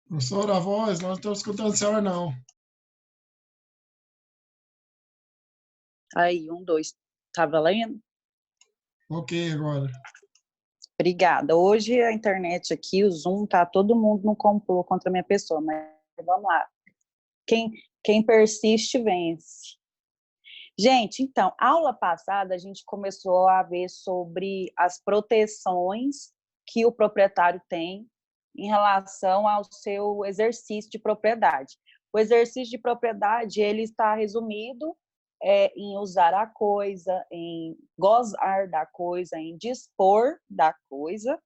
Professora, a voz, nós não estamos escutando a senhora, não. Aí, um, dois. Tá valendo? Ok, agora. Obrigada. Hoje a internet aqui, o Zoom, tá todo mundo no complô contra a minha pessoa, mas vamos lá. Quem, quem persiste, vence. Gente, então, aula passada a gente começou a ver sobre as proteções que o proprietário tem em relação ao seu exercício de propriedade. O exercício de propriedade, ele está resumido em usar a coisa, em gozar da coisa, em dispor da coisa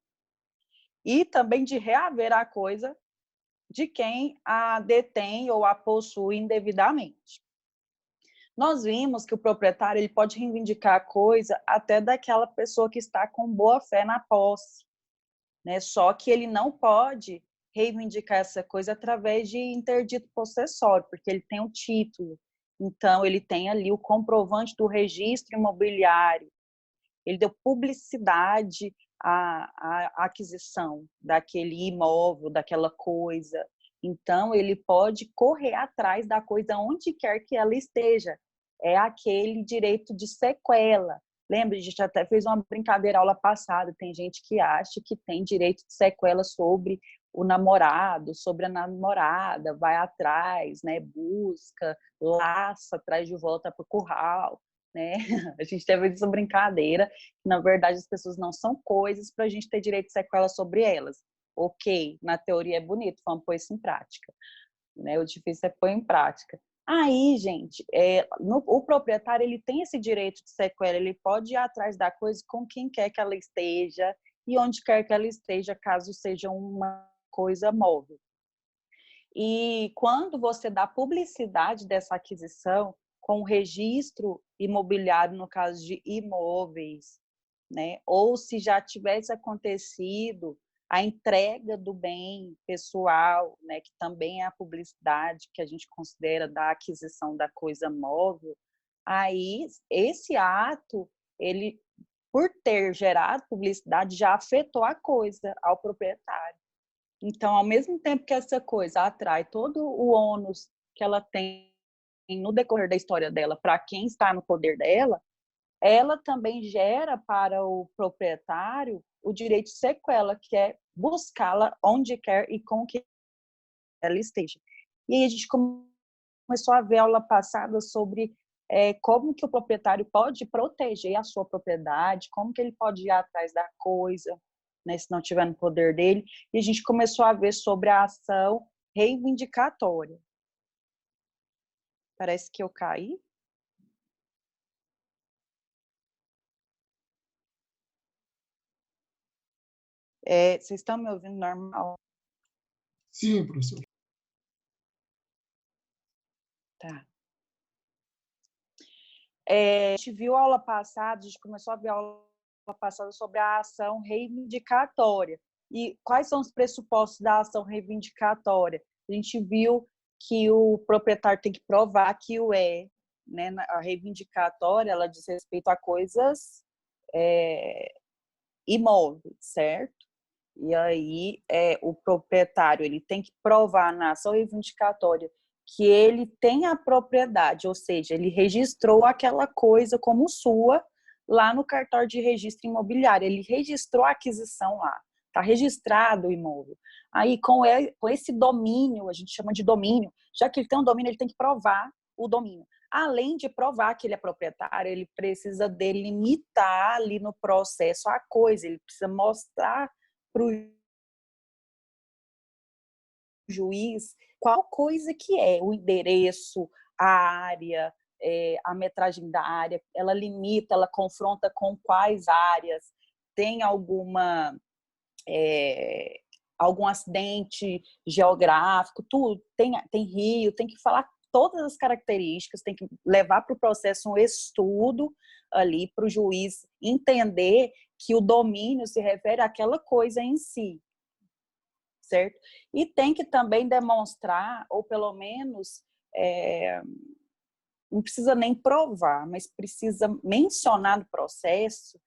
e também de reaver a coisa de quem a detém ou a possui indevidamente. Nós vimos que o proprietário ele pode reivindicar a coisa até daquela pessoa que está com boa fé na posse, né? Só que ele não pode reivindicar essa coisa através de interdito possessório, porque ele tem um título. Então, ele tem ali o comprovante do registro imobiliário, ele deu publicidade à aquisição daquele imóvel, daquela coisa. Então, ele pode correr atrás da coisa onde quer que ela esteja. É aquele direito de sequela. Lembra, a gente até fez uma brincadeira aula passada, tem gente que acha que tem direito de sequela sobre o namorado, sobre a namorada, vai atrás, né, busca, laça, traz de volta para o curral, né? A gente teve essa brincadeira, que na verdade as pessoas não são coisas para a gente ter direito de sequela sobre elas. Ok, na teoria é bonito, vamos pôr isso em prática, né? O difícil é pôr em prática. Aí, gente, o proprietário ele tem esse direito de sequela, ele pode ir atrás da coisa com quem quer que ela esteja e onde quer que ela esteja, caso seja uma coisa móvel. E quando você dá publicidade dessa aquisição, com o registro imobiliário, no caso de imóveis, né? Ou se já tivesse acontecido a entrega do bem pessoal, né? Que também é a publicidade que a gente considera da aquisição da coisa móvel, aí esse ato, ele, por ter gerado publicidade, já afetou a coisa ao proprietário. Então, ao mesmo tempo que essa coisa atrai todo o ônus que ela tem no decorrer da história dela para quem está no poder dela, ela também gera para o proprietário o direito de sequela, que é buscá-la onde quer e com que ela esteja. E aí a gente começou a ver a aula passada sobre como que o proprietário pode proteger a sua propriedade, como que ele pode ir atrás da coisa, né, se não tiver no poder dele. E a gente começou a ver sobre a ação reivindicatória. Parece que eu caí. Vocês estão me ouvindo normal? Sim, professor. Tá. A gente viu a aula passada, a gente começou a ver a aula passada sobre a ação reivindicatória. E quais são os pressupostos da ação reivindicatória? A gente viu que o proprietário tem que provar que o né? A reivindicatória, ela diz respeito a coisas imóveis, certo? E aí o proprietário ele tem que provar na ação reivindicatória que ele tem a propriedade, ou seja, ele registrou aquela coisa como sua lá no cartório de registro imobiliário, ele registrou a aquisição lá, está registrado o imóvel. Aí com esse domínio, a gente chama de domínio, já que ele tem um domínio, ele tem que provar o domínio. Além de provar que ele é proprietário, ele precisa delimitar ali no processo a coisa, ele precisa mostrar para o juiz qual coisa que é o endereço, a área, a metragem da área, ela limita, ela confronta com quais áreas, tem algum acidente geográfico, tudo, tem rio, tem que falar todas as características, tem que levar para o processo um estudo ali para o juiz entender que o domínio se refere àquela coisa em si, certo? E tem que também demonstrar, ou pelo menos, não precisa nem provar, mas precisa mencionar no processo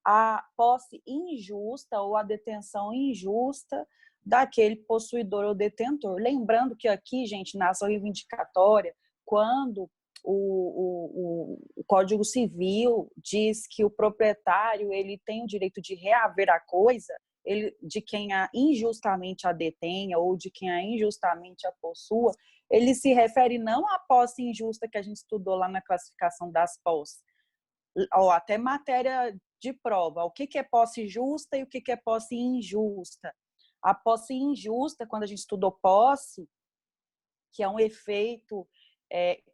a posse injusta ou a detenção injusta daquele possuidor ou detentor. Lembrando que aqui, gente, na ação reivindicatória, quando o Código Civil diz que o proprietário ele tem o direito de reaver a coisa, de quem injustamente a detenha ou de quem injustamente a possua, ele se refere não à posse injusta que a gente estudou lá na classificação das posses, ou até matéria de prova, o que é posse justa e o que é posse injusta. A posse injusta, quando a gente estudou posse, que é um efeito,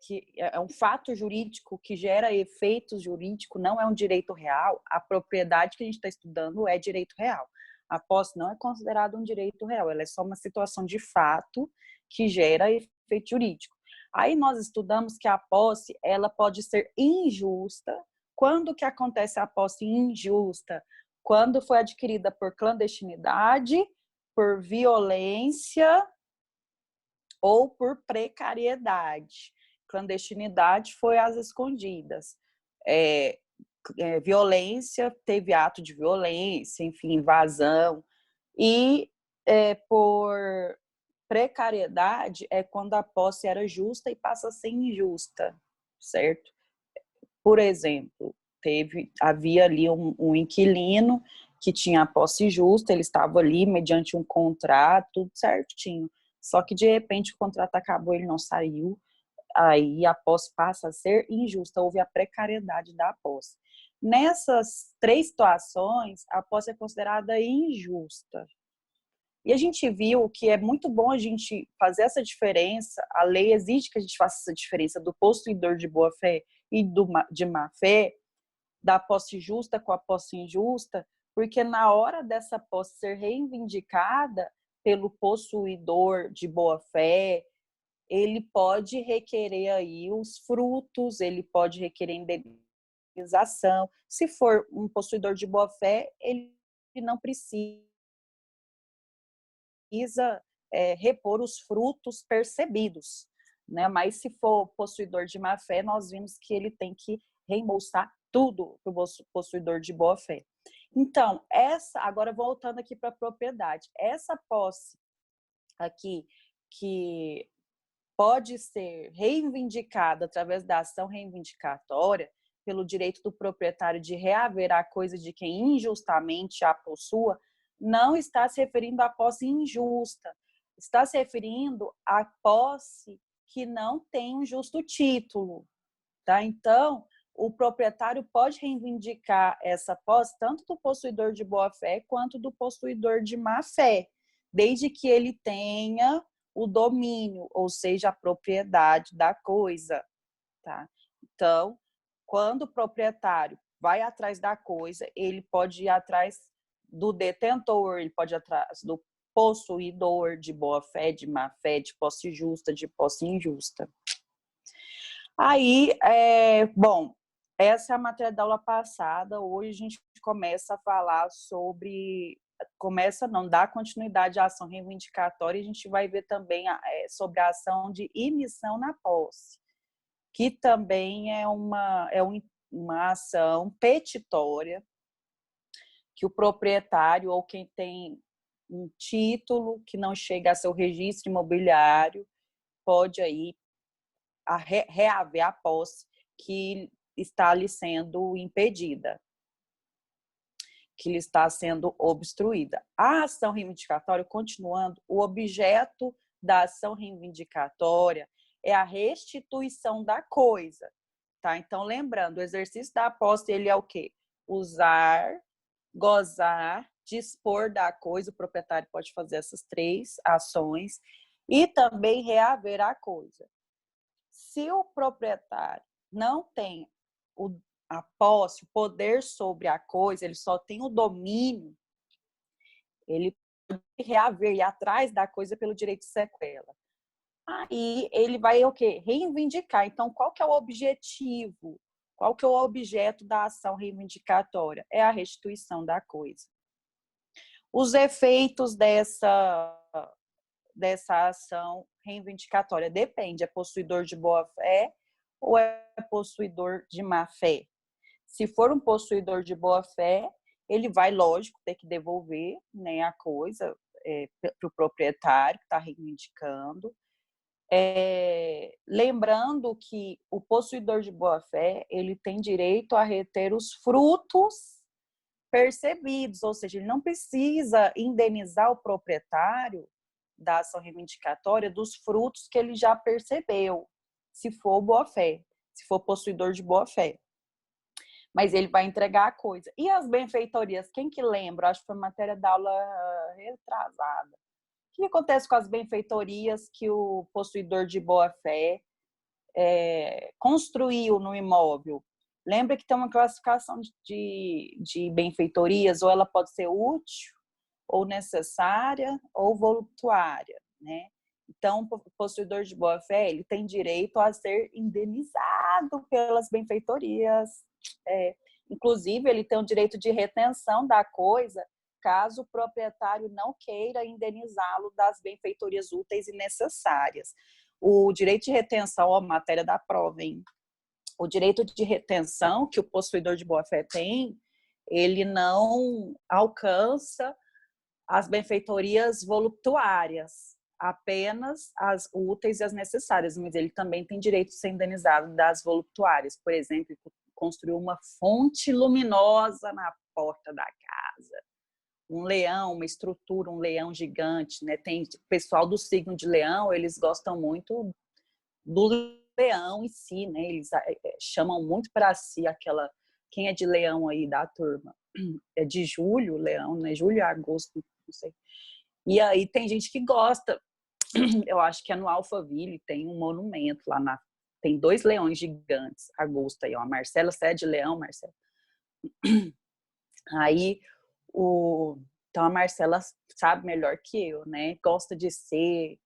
que é um fato jurídico que gera efeitos jurídicos, não é um direito real, a propriedade que a gente está estudando é direito real. A posse não é considerada um direito real, ela é só uma situação de fato que gera efeito jurídico. Aí nós estudamos que a posse ela pode ser injusta. Quando que acontece a posse injusta? Quando foi adquirida por clandestinidade, por violência ou por precariedade. Clandestinidade foi às escondidas. Violência, teve ato de violência, enfim, invasão. E por precariedade é quando a posse era justa e passa a ser injusta, certo? Por exemplo, havia ali um inquilino que tinha a posse justa, ele estava ali mediante um contrato, tudo certinho. Só que, de repente, o contrato acabou, ele não saiu, aí a posse passa a ser injusta, houve a precariedade da posse. Nessas 3 situações, a posse é considerada injusta. E a gente viu que é muito bom a gente fazer essa diferença, a lei exige que a gente faça essa diferença do possuidor de boa-fé e de má-fé, da posse justa com a posse injusta, porque na hora dessa posse ser reivindicada pelo possuidor de boa-fé, ele pode requerer aí os frutos, ele pode requerer indenização. Se for um possuidor de boa-fé, ele não precisa repor os frutos percebidos, né? Mas se for possuidor de má-fé, nós vimos que ele tem que reembolsar tudo para o possuidor de boa-fé. Então, agora voltando aqui para a propriedade, essa posse aqui que pode ser reivindicada através da ação reivindicatória pelo direito do proprietário de reaver a coisa de quem injustamente a possua, não está se referindo à posse injusta, está se referindo à posse que não tem um justo título, tá? Então, o proprietário pode reivindicar essa posse tanto do possuidor de boa-fé quanto do possuidor de má-fé, desde que ele tenha o domínio, ou seja, a propriedade da coisa, tá? Então, quando o proprietário vai atrás da coisa, ele pode ir atrás do detentor, ele pode ir atrás do possuidor de boa-fé, de má-fé, de posse justa, de posse injusta. Aí, bom, essa é a matéria da aula passada. Hoje a gente começa a falar dá continuidade à ação reivindicatória e a gente vai ver também sobre a ação de imissão na posse, que também é uma ação petitória que o proprietário ou quem tem um título que não chega a seu registro imobiliário pode aí reaver a posse que está lhe sendo impedida, que lhe está sendo obstruída. A ação reivindicatória, continuando, o objeto da ação reivindicatória é a restituição da coisa, tá? Então, lembrando, o exercício da posse, ele é o quê? Usar, gozar, dispor da coisa, o proprietário pode fazer essas 3 ações, e também reaver a coisa. Se o proprietário não tem a posse, o poder sobre a coisa, ele só tem o domínio, ele pode reaver, ir atrás da coisa pelo direito de sequela. Aí ele vai o quê? Reivindicar. Então, qual que é o objetivo? Qual que é o objeto da ação reivindicatória? É a restituição da coisa. Os efeitos dessa ação reivindicatória depende, é possuidor de boa-fé ou é possuidor de má-fé? Se for um possuidor de boa-fé, ele vai, lógico, ter que devolver, né, a coisa, para o proprietário que está reivindicando. Lembrando que o possuidor de boa-fé, ele tem direito a reter os frutos percebidos, ou seja, ele não precisa indenizar o proprietário da ação reivindicatória dos frutos que ele já percebeu, se for boa-fé, se for possuidor de boa-fé. Mas ele vai entregar a coisa. E as benfeitorias, quem que lembra? Acho que foi matéria da aula retrasada. O que acontece com as benfeitorias que o possuidor de boa-fé construiu no imóvel? Lembra que tem uma classificação de benfeitorias, ou ela pode ser útil, ou necessária, ou voluntária, né? Então, o possuidor de boa-fé, ele tem direito a ser indenizado pelas benfeitorias. Inclusive, ele tem o direito de retenção da coisa, caso o proprietário não queira indenizá-lo das benfeitorias úteis e necessárias. O direito de retenção, matéria da prova, hein? O direito de retenção que o possuidor de boa-fé tem, ele não alcança as benfeitorias voluptuárias, apenas as úteis e as necessárias, mas ele também tem direito de ser indenizado das voluptuárias. Por exemplo, construiu uma fonte luminosa na porta da casa, um leão, uma estrutura, um leão gigante, né? Tem o pessoal do signo de leão, eles gostam muito do leão em si, né? Eles chamam muito para si aquela... Quem é de leão aí da turma? É de julho, leão, né? Julho e agosto, não sei. E aí tem gente que gosta. Eu acho que é no Alphaville, tem um monumento lá na... Tem 2 leões gigantes, agosto aí, ó. A Marcela, você é de leão, Marcela? Aí, então a Marcela sabe melhor que eu, né? Gosta de ser,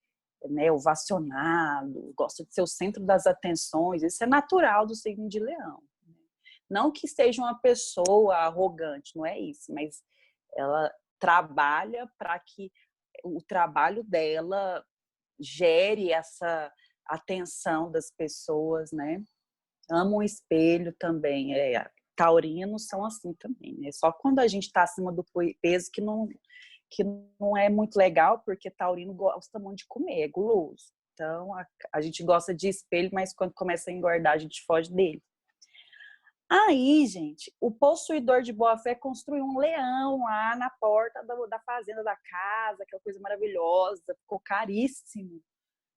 né, ovacionado, gosta de ser o centro das atenções. Isso é natural do signo de leão. Não que seja uma pessoa arrogante, não é isso, mas ela trabalha para que o trabalho dela gere essa atenção das pessoas, né? Ama um espelho também. Taurinos são assim também, né? Só quando a gente está acima do peso que não é muito legal, porque taurino gosta muito de comer, é guloso. Então, a gente gosta de espelho, mas quando começa a engordar, a gente foge dele. Aí, gente, o possuidor de boa-fé construiu um leão lá na porta da fazenda da casa, aquela coisa maravilhosa, ficou caríssimo.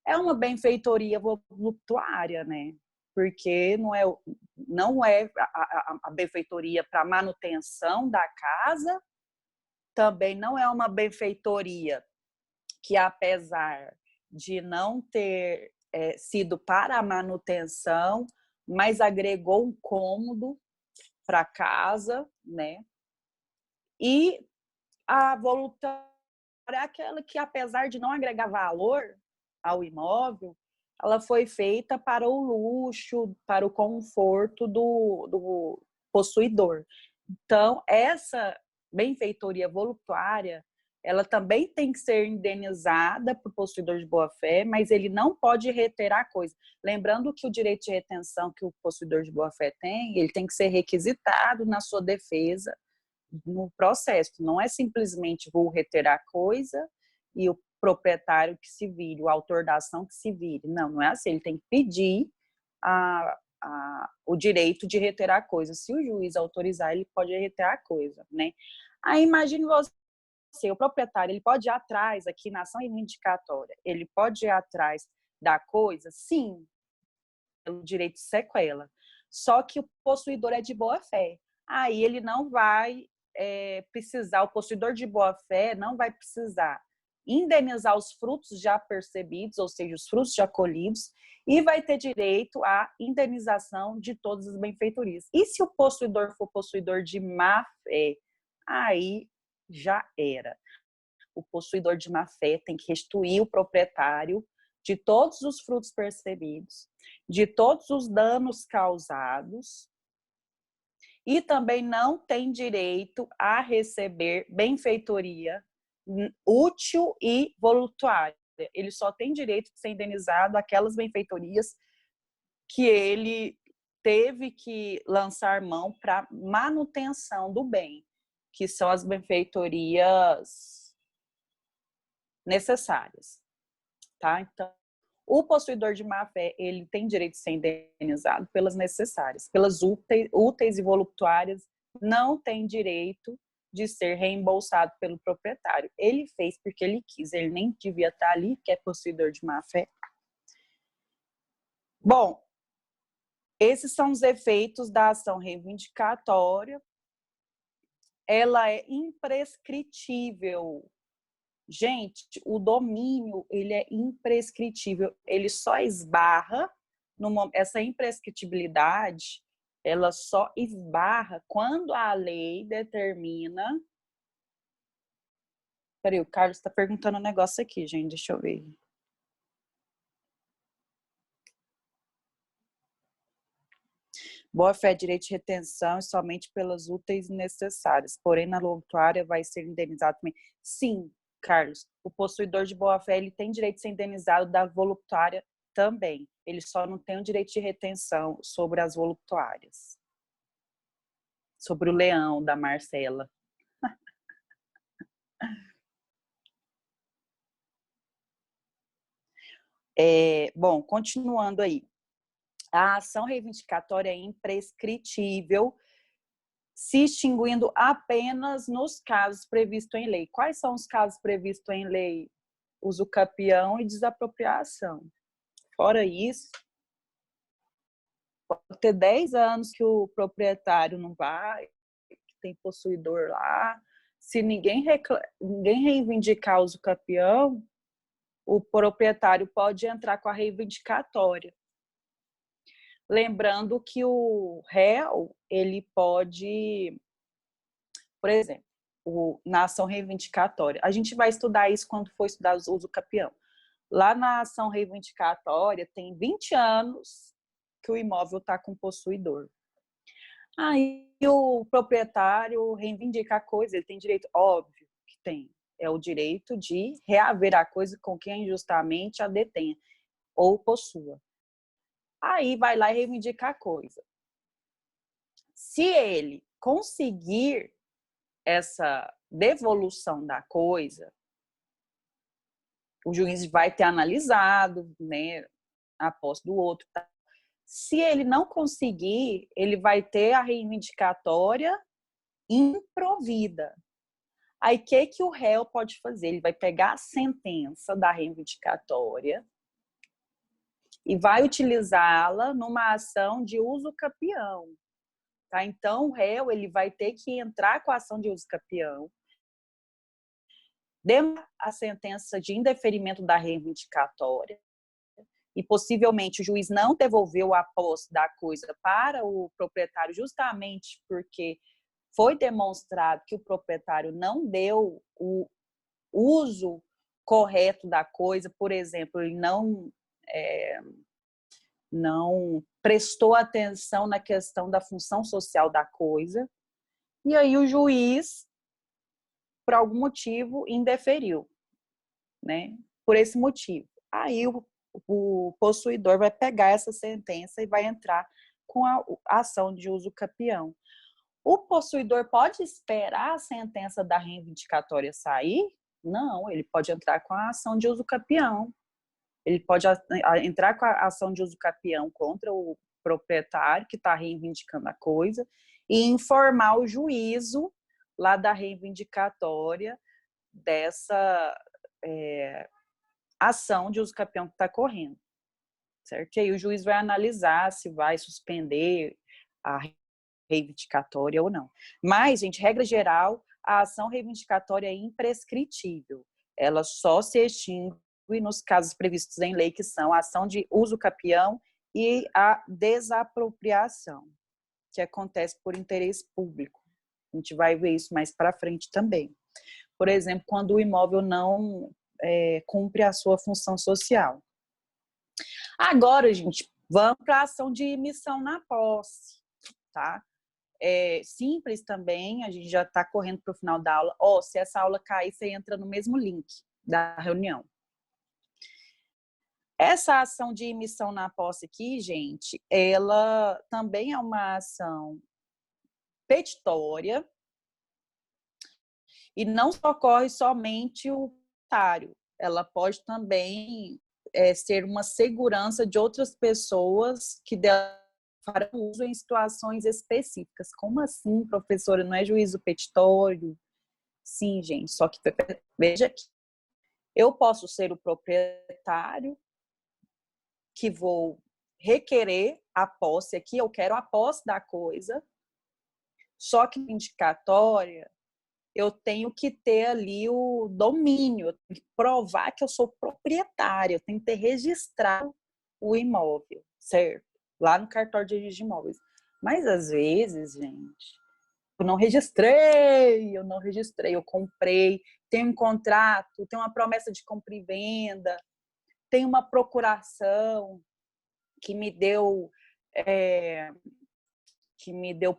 É uma benfeitoria voluptuária, né? Porque não é a benfeitoria para manutenção da casa, também não é uma benfeitoria que, apesar de não ter sido para a manutenção, mas agregou um cômodo para a casa, né? E a voluntária é aquela que, apesar de não agregar valor ao imóvel, ela foi feita para o luxo, para o conforto do possuidor. Então, essa benfeitoria voluntária, ela também tem que ser indenizada para o possuidor de boa-fé, mas ele não pode reter a coisa. Lembrando que o direito de retenção que o possuidor de boa-fé tem, ele tem que ser requisitado na sua defesa no processo. Não é simplesmente vou reter a coisa e o proprietário que se vire, o autor da ação que se vire. Não é assim. Ele tem que pedir o direito de reter a coisa. Se o juiz autorizar, ele pode reter a coisa, né? Aí imagine você, o proprietário, ele pode ir atrás aqui na ação reivindicatória, ele pode ir atrás da coisa, sim, pelo direito de sequela. Só que o possuidor é de boa-fé. Aí ele não vai precisar, o possuidor de boa-fé não vai precisar indenizar os frutos já percebidos, ou seja, os frutos já colhidos, e vai ter direito à indenização de todas as benfeitorias. E se o possuidor for possuidor de má-fé, aí já era. O possuidor de má-fé tem que restituir o proprietário de todos os frutos percebidos, de todos os danos causados, e também não tem direito a receber benfeitoria útil e voluntária. Ele só tem direito de ser indenizado aquelas benfeitorias que ele teve que lançar mão para manutenção do bem, que são as benfeitorias necessárias, tá? Então, o possuidor de má-fé, ele tem direito de ser indenizado pelas necessárias. Pelas úteis e voluptuárias, não tem direito de ser reembolsado pelo proprietário. Ele fez porque ele quis, ele nem devia estar ali, que é possuidor de má-fé. Bom, esses são os efeitos da ação reivindicatória. Ela é imprescritível. Gente, o domínio, ele é imprescritível. Ele só esbarra, essa imprescritibilidade, ela só esbarra quando a lei determina... Peraí, o Carlos está perguntando um negócio aqui, gente, deixa eu ver. Boa-fé, direito de retenção somente pelas úteis necessárias, porém na voluptuária vai ser indenizado também. Sim, Carlos, o possuidor de boa-fé ele tem direito de ser indenizado da voluptuária também. Ele só não tem o direito de retenção sobre as voluptuárias. Sobre o leão da Marcela. Bom, continuando aí. A ação reivindicatória é imprescritível, se extinguindo apenas nos casos previstos em lei. Quais são os casos previstos em lei? Usucapião e desapropriação. Fora isso, pode ter 10 anos que o proprietário não vai, que tem possuidor lá. Se ninguém reivindicar usucapião, o proprietário pode entrar com a reivindicatória. Lembrando que o réu, ele pode, por exemplo, na ação reivindicatória, a gente vai estudar isso quando for estudar o usucapião. Lá na ação reivindicatória, tem 20 anos que o imóvel está com o possuidor. Aí o proprietário reivindica a coisa, ele tem direito, óbvio que tem, é o direito de reaver a coisa com quem injustamente a detenha ou possua. Aí vai lá e reivindica a coisa. Se ele conseguir essa devolução da coisa, o juiz vai ter analisado, né, a posse do outro. Tá? Se ele não conseguir, ele vai ter a reivindicatória improvida. Aí, o que o réu pode fazer? Ele vai pegar a sentença da reivindicatória e vai utilizá-la numa ação de usucapião. Tá? Então, o réu ele vai ter que entrar com a ação de usucapião, demandar a sentença de indeferimento da reivindicatória, e possivelmente o juiz não devolveu a posse da coisa para o proprietário justamente porque foi demonstrado que o proprietário não deu o uso correto da coisa, por exemplo, ele não prestou atenção na questão da função social da coisa, e aí o juiz, por algum motivo, indeferiu, né? Por esse motivo. Aí o possuidor vai pegar essa sentença e vai entrar com a ação de usucapião. O possuidor pode esperar a sentença da reivindicatória sair? Não, ele pode entrar com a ação de usucapião. Ele pode entrar com a ação de usucapião contra o proprietário que está reivindicando a coisa e informar o juízo lá da reivindicatória dessa ação de usucapião que está correndo, certo? E aí o juiz vai analisar se vai suspender a reivindicatória ou não. Mas, gente, regra geral, a ação reivindicatória é imprescritível. Ela só se extingue nos casos previstos em lei, que são a ação de usucapião e a desapropriação, que acontece por interesse público. A gente vai ver isso mais para frente também. Por exemplo, quando o imóvel não cumpre a sua função social. Agora, gente, vamos para a ação de emissão na posse, tá? Simples também, a gente já está correndo para o final da aula. Se essa aula cair, você entra no mesmo link da reunião. Essa ação de emissão na posse aqui, gente, ela também é uma ação petitória e não ocorre somente o proprietário, ela pode também ser uma segurança de outras pessoas que farão uso em situações específicas. Como assim, professora? Não é juízo petitório? Sim, gente, só que veja que eu posso ser o proprietário que vou requerer a posse aqui, eu quero a posse da coisa, só que indicatória eu tenho que ter ali o domínio, eu tenho que provar que eu sou proprietária, eu tenho que ter registrado o imóvel, certo? Lá no cartório de registro de imóveis. Mas às vezes, gente, eu não registrei, eu comprei, tenho um contrato, tenho uma promessa de compra e venda, tenho uma procuração que me deu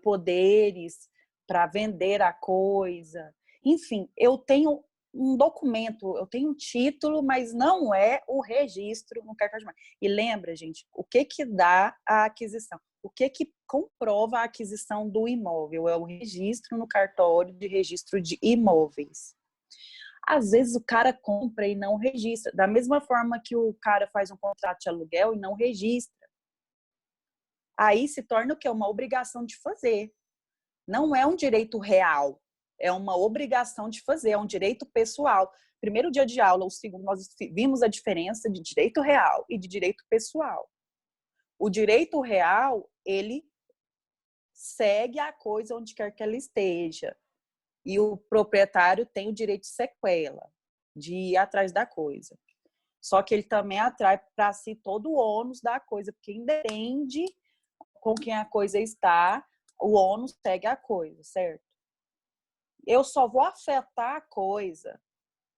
poderes para vender a coisa. Enfim, eu tenho um documento, eu tenho um título, mas não é o registro no cartório de imóveis. E lembra, gente, o que dá a aquisição? O que comprova a aquisição do imóvel? É o registro no cartório de registro de imóveis. Às vezes o cara compra e não registra, da mesma forma que o cara faz um contrato de aluguel e não registra. Aí se torna o quê? Uma obrigação de fazer. Não é um direito real, é uma obrigação de fazer, é um direito pessoal. Primeiro dia de aula, o segundo, nós vimos a diferença de direito real e de direito pessoal. O direito real, ele segue a coisa onde quer que ela esteja. E o proprietário tem o direito de sequela, de ir atrás da coisa. Só que ele também atrai para si todo o ônus da coisa, porque independe com quem a coisa está, o ônus segue a coisa, certo? Eu só vou afetar a coisa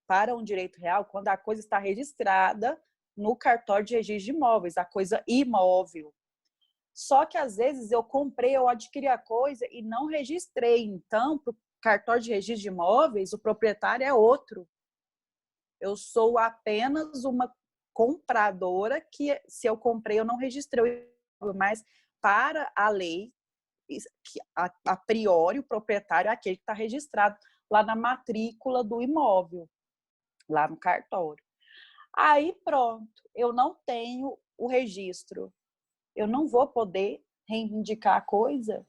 para um direito real quando a coisa está registrada no cartório de registro de imóveis, a coisa imóvel. Só que às vezes eu comprei, eu adquiri a coisa e não registrei. Então, para o cartório de registro de imóveis, o proprietário é outro. Eu sou apenas uma compradora que, se eu comprei, eu não registrei. Mas para a lei, a priori, o proprietário é aquele que está registrado lá na matrícula do imóvel, lá no cartório. Aí pronto, eu não tenho o registro. Eu não vou poder reivindicar a coisa?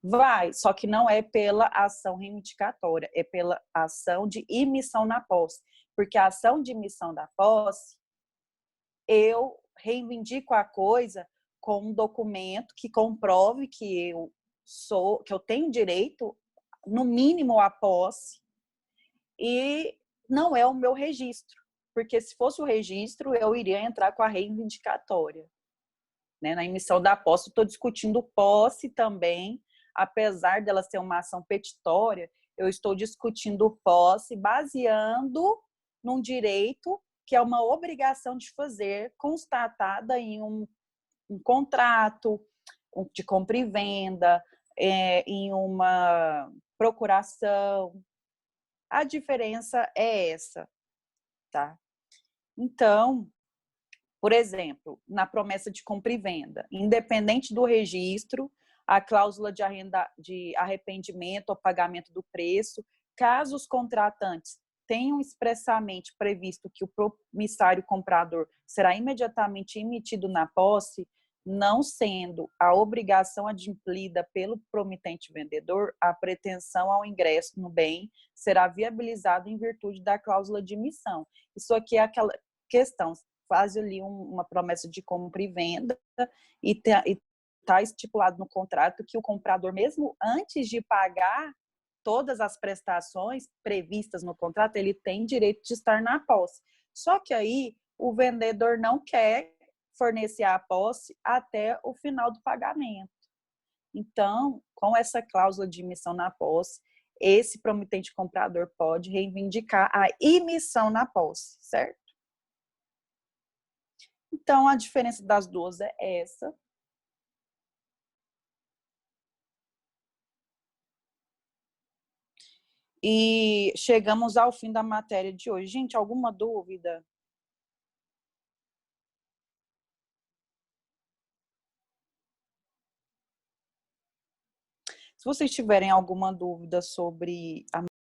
Vai, só que não é pela ação reivindicatória, é pela ação de imissão na posse. Porque a ação de imissão da posse, eu reivindico a coisa com um documento que comprove que eu tenho direito, no mínimo, à posse, e não é o meu registro. Porque se fosse o registro, eu iria entrar com a reivindicatória. Né? Na emissão da posse, estou discutindo posse também, apesar dela ser uma ação petitória, eu estou discutindo posse baseando num direito que é uma obrigação de fazer, constatada em um contrato de compra e venda, em uma procuração. A diferença é essa, tá? Então, por exemplo, na promessa de compra e venda, independente do registro, a cláusula de arrependimento ou pagamento do preço, caso os contratantes tenham expressamente previsto que o promissário comprador será imediatamente emitido na posse, não sendo a obrigação adimplida pelo promitente vendedor, a pretensão ao ingresso no bem será viabilizada em virtude da cláusula de emissão. Isso aqui é aquela questão, faz ali uma promessa de compra e venda e está estipulado no contrato que o comprador, mesmo antes de pagar todas as prestações previstas no contrato, ele tem direito de estar na posse. Só que aí o vendedor não quer fornecer a posse até o final do pagamento. Então, com essa cláusula de emissão na posse, esse promitente comprador pode reivindicar a emissão na posse, certo? Então, a diferença das duas é essa. E chegamos ao fim da matéria de hoje. Gente, alguma dúvida? Se vocês tiverem alguma dúvida sobre a